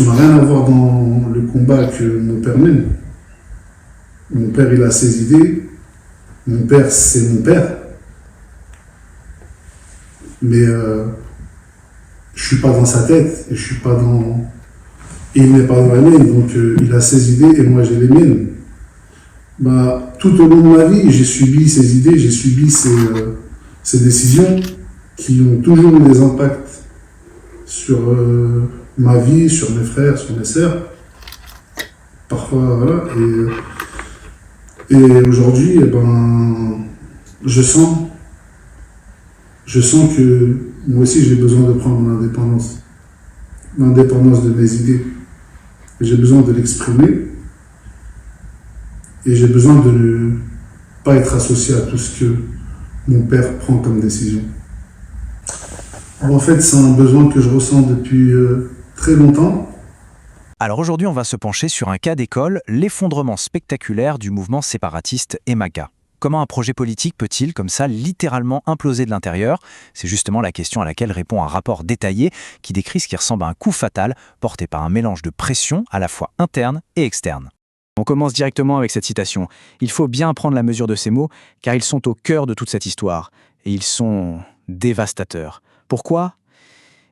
n'a rien à voir dans le combat que mon père mène. Mon père, il a ses idées. Mon père, c'est mon père. Mais je suis pas dans sa tête. Et je suis pas dans... Et il n'est pas dans la mienne. Donc il a ses idées et moi, j'ai les miennes. Bah, tout au long de ma vie, j'ai subi ces idées, j'ai subi ces décisions qui ont toujours eu des impacts sur ma vie, sur mes frères, sur mes sœurs. Parfois, voilà. Et aujourd'hui, eh ben, je sens que moi aussi j'ai besoin de prendre mon indépendance. L'indépendance de mes idées. J'ai besoin de l'exprimer. Et j'ai besoin de ne pas être associé à tout ce que mon père prend comme décision. En fait, c'est un besoin que je ressens depuis très longtemps. Alors aujourd'hui, on va se pencher sur un cas d'école, l'effondrement spectaculaire du mouvement séparatiste Emaka. Comment un projet politique peut-il, comme ça, littéralement imploser de l'intérieur? C'est justement la question à laquelle répond un rapport détaillé qui décrit ce qui ressemble à un coup fatal porté par un mélange de pression à la fois interne et externe. On commence directement avec cette citation. Il faut bien prendre la mesure de ces mots, car ils sont au cœur de toute cette histoire. Et ils sont dévastateurs. Pourquoi?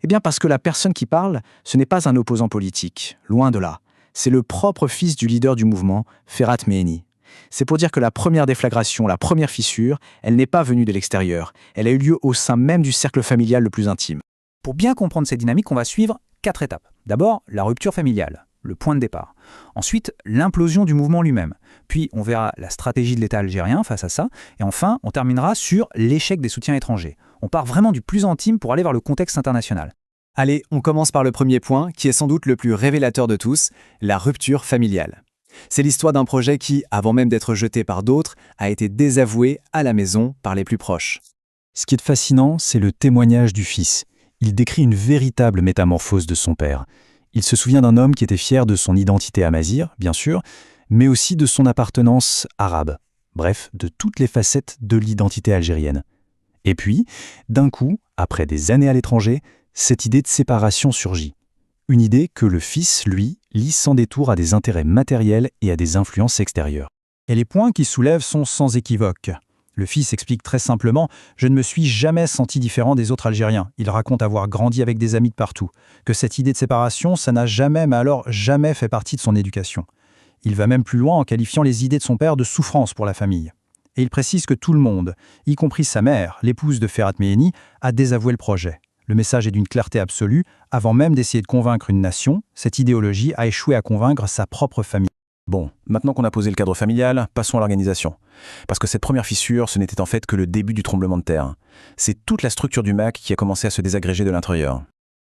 Eh bien parce que la personne qui parle, ce n'est pas un opposant politique, loin de là. C'est le propre fils du leader du mouvement, Ferhat Meheni. C'est pour dire que la première déflagration, la première fissure, elle n'est pas venue de l'extérieur. Elle a eu lieu au sein même du cercle familial le plus intime. Pour bien comprendre cette dynamique, on va suivre 4 étapes. D'abord, la rupture familiale, le point de départ. Ensuite, l'implosion du mouvement lui-même. Puis, on verra la stratégie de l'État algérien face à ça. Et enfin, on terminera sur l'échec des soutiens étrangers. On part vraiment du plus intime pour aller vers le contexte international. Allez, on commence par le premier point, qui est sans doute le plus révélateur de tous, la rupture familiale. C'est l'histoire d'un projet qui, avant même d'être jeté par d'autres, a été désavoué à la maison par les plus proches. Ce qui est fascinant, c'est le témoignage du fils. Il décrit une véritable métamorphose de son père. Il se souvient d'un homme qui était fier de son identité amazigh, bien sûr, mais aussi de son appartenance arabe. Bref, de toutes les facettes de l'identité algérienne. Et puis, d'un coup, après des années à l'étranger, cette idée de séparation surgit. Une idée que le fils, lui, lie sans détour à des intérêts matériels et à des influences extérieures. Et les points qu'il soulève sont sans équivoque. Le fils explique très simplement « Je ne me suis jamais senti différent des autres Algériens ». Il raconte avoir grandi avec des amis de partout. Que cette idée de séparation, ça n'a jamais, mais alors jamais fait partie de son éducation. Il va même plus loin en qualifiant les idées de son père de souffrance pour la famille. Et il précise que tout le monde, y compris sa mère, l'épouse de Ferhat Meheni, a désavoué le projet. Le message est d'une clarté absolue. Avant même d'essayer de convaincre une nation, cette idéologie a échoué à convaincre sa propre famille. Bon, maintenant qu'on a posé le cadre familial, passons à l'organisation. Parce que cette première fissure, ce n'était en fait que le début du tremblement de terre. C'est toute la structure du MAC qui a commencé à se désagréger de l'intérieur.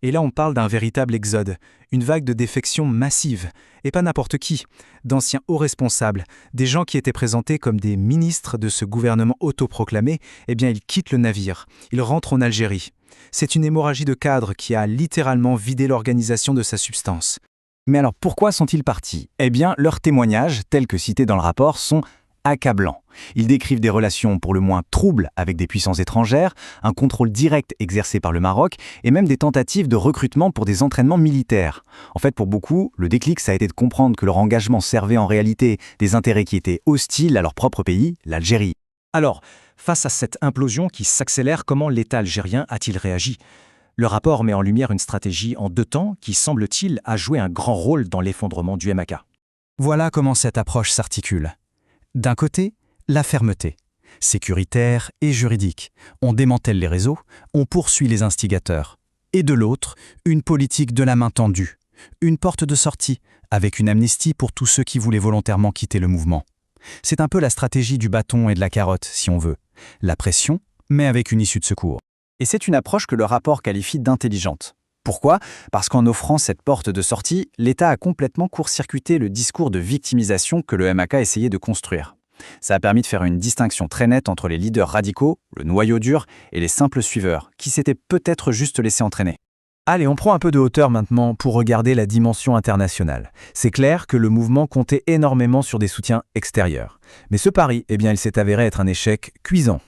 Et là, on parle d'un véritable exode, une vague de défections massive. Et pas n'importe qui, d'anciens hauts responsables, des gens qui étaient présentés comme des ministres de ce gouvernement autoproclamé, eh bien ils quittent le navire, ils rentrent en Algérie. C'est une hémorragie de cadres qui a littéralement vidé l'organisation de sa substance. Mais alors pourquoi sont-ils partis? Eh bien, leurs témoignages, tels que cités dans le rapport, sont accablants. Ils décrivent des relations pour le moins troubles avec des puissances étrangères, un contrôle direct exercé par le Maroc et même des tentatives de recrutement pour des entraînements militaires. En fait, pour beaucoup, le déclic, ça a été de comprendre que leur engagement servait en réalité des intérêts qui étaient hostiles à leur propre pays, l'Algérie. Alors, face à cette implosion qui s'accélère, comment l'État algérien a-t-il réagi? Le rapport met en lumière une stratégie en 2 temps qui, semble-t-il, a joué un grand rôle dans l'effondrement du MAK. Voilà comment cette approche s'articule. D'un côté, la fermeté, sécuritaire et juridique. On démantèle les réseaux, on poursuit les instigateurs. Et de l'autre, une politique de la main tendue, une porte de sortie, avec une amnistie pour tous ceux qui voulaient volontairement quitter le mouvement. C'est un peu la stratégie du bâton et de la carotte, si on veut. La pression, mais avec une issue de secours. Et c'est une approche que le rapport qualifie d'intelligente. Pourquoi? Parce qu'en offrant cette porte de sortie, l'État a complètement court-circuité le discours de victimisation que le MAK essayait de construire. Ça a permis de faire une distinction très nette entre les leaders radicaux, le noyau dur, et les simples suiveurs, qui s'étaient peut-être juste laissés entraîner. Allez, on prend un peu de hauteur maintenant pour regarder la dimension internationale. C'est clair que le mouvement comptait énormément sur des soutiens extérieurs. Mais ce pari, eh bien, il s'est avéré être un échec cuisant.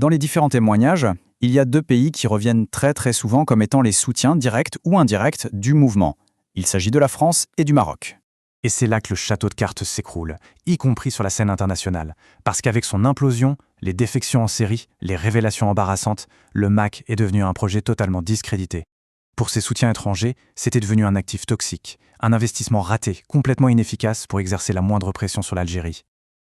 Dans les différents témoignages, il y a 2 pays qui reviennent très souvent comme étant les soutiens directs ou indirects du mouvement. Il s'agit de la France et du Maroc. Et c'est là que le château de cartes s'écroule, y compris sur la scène internationale. Parce qu'avec son implosion, les défections en série, les révélations embarrassantes, le MAC est devenu un projet totalement discrédité. Pour ses soutiens étrangers, c'était devenu un actif toxique, un investissement raté, complètement inefficace pour exercer la moindre pression sur l'Algérie.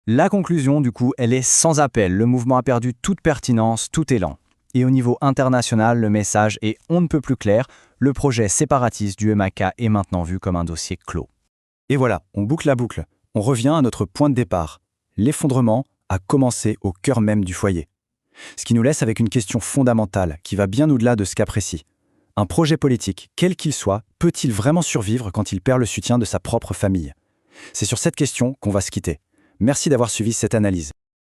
La conclusion, du coup, elle est sans appel. Le mouvement a perdu toute pertinence, tout élan. Et au niveau international, le message est on ne peut plus clair. Le projet séparatiste du MAK est maintenant vu comme un dossier clos. Et voilà, on boucle la boucle. On revient à notre point de départ. L'effondrement a commencé au cœur même du foyer. Ce qui nous laisse avec une question fondamentale qui va bien au-delà de ce cas précis. Un projet politique, quel qu'il soit, peut-il vraiment survivre quand il perd le soutien de sa propre famille ? C'est sur cette question qu'on va se quitter. Merci d'avoir suivi cette analyse.